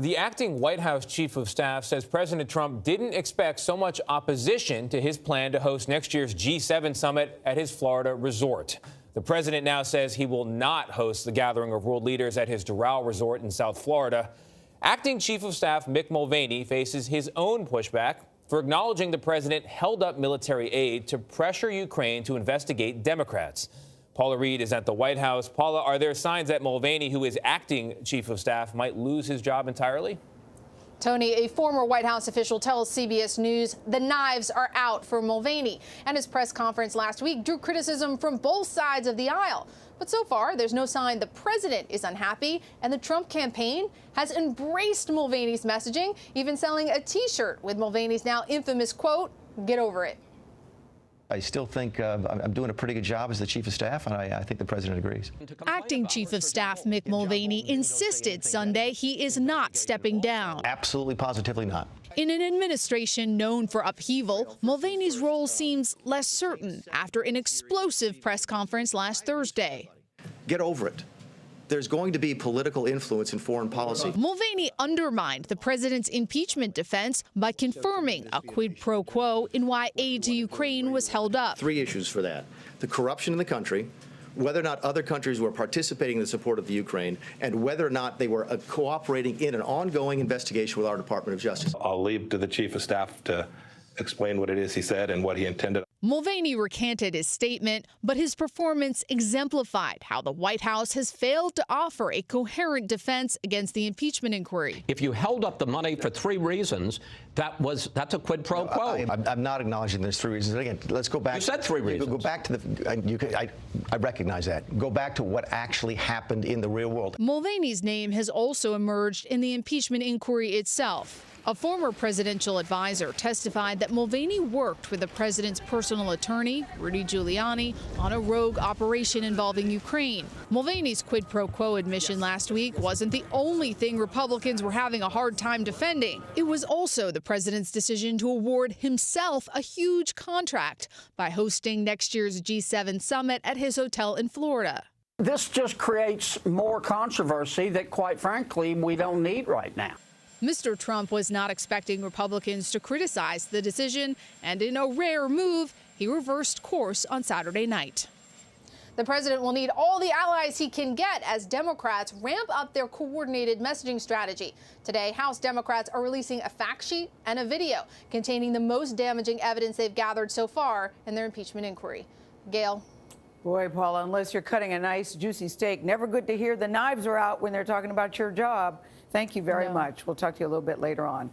The acting White House chief of staff says President Trump didn't expect so much opposition to his plan to host next year's G7 summit at his Florida resort. The president now says he will not host the gathering of world leaders at his Doral resort in South Florida. Acting chief of staff Mick Mulvaney faces his own pushback for acknowledging the president held up military aid to pressure Ukraine to investigate Democrats. Paula Reed is at the White House. Paula, are there signs that Mulvaney, who is acting chief of staff, might lose his job entirely? Tony, a former White House official tells CBS News the knives are out for Mulvaney. And his press conference last week drew criticism from both sides of the aisle. But so far, there's no sign the president is unhappy, and the Trump campaign has embraced Mulvaney's messaging, even selling a T-shirt with Mulvaney's now infamous quote, "Get over it." I still think I'm doing a pretty good job as the chief of staff, and I think the president agrees. Acting chief of staff Mick Mulvaney insisted Sunday he is not stepping down. Absolutely, positively not. In an administration known for upheaval, Mulvaney's role seems less certain after an explosive press conference last Thursday. Get over it. There's going to be political influence in foreign policy. Mulvaney undermined the president's impeachment defense by confirming a quid pro quo in why aid to Ukraine was held up. 3 issues for that: the corruption in the country, whether or not other countries were participating in the support of the Ukraine, and whether or not they were cooperating in an ongoing investigation with our Department of Justice. I'll leave to the chief of staff to explain what it is he said and what he intended. Mulvaney recanted his statement, but his performance exemplified how the White House has failed to offer a coherent defense against the impeachment inquiry. If you held up the money for 3 reasons, that's a quid pro quo. I'm not acknowledging there's 3 reasons. Again, let's go back. You said 3 reasons. Go back to I recognize that. Go back to what actually happened in the real world. Mulvaney's name has also emerged in the impeachment inquiry itself. A former presidential advisor testified that Mulvaney worked with the president's personal attorney, Rudy Giuliani, on a rogue operation involving Ukraine. Mulvaney's quid pro quo admission last week wasn't the only thing Republicans were having a hard time defending. It was also the president's decision to award himself a huge contract by hosting next year's G7 summit at his hotel in Florida. This just creates more controversy that, quite frankly, we don't need right now. Mr. Trump was not expecting Republicans to criticize the decision, and in a rare move, he reversed course on Saturday night. The president will need all the allies he can get as Democrats ramp up their coordinated messaging strategy. Today, House Democrats are releasing a fact sheet and a video containing the most damaging evidence they've gathered so far in their impeachment inquiry. Gail. Boy, Paula, unless you're cutting a nice, juicy steak, never good to hear the knives are out when they're talking about your job. Thank you very much. We'll talk to you a little bit later on.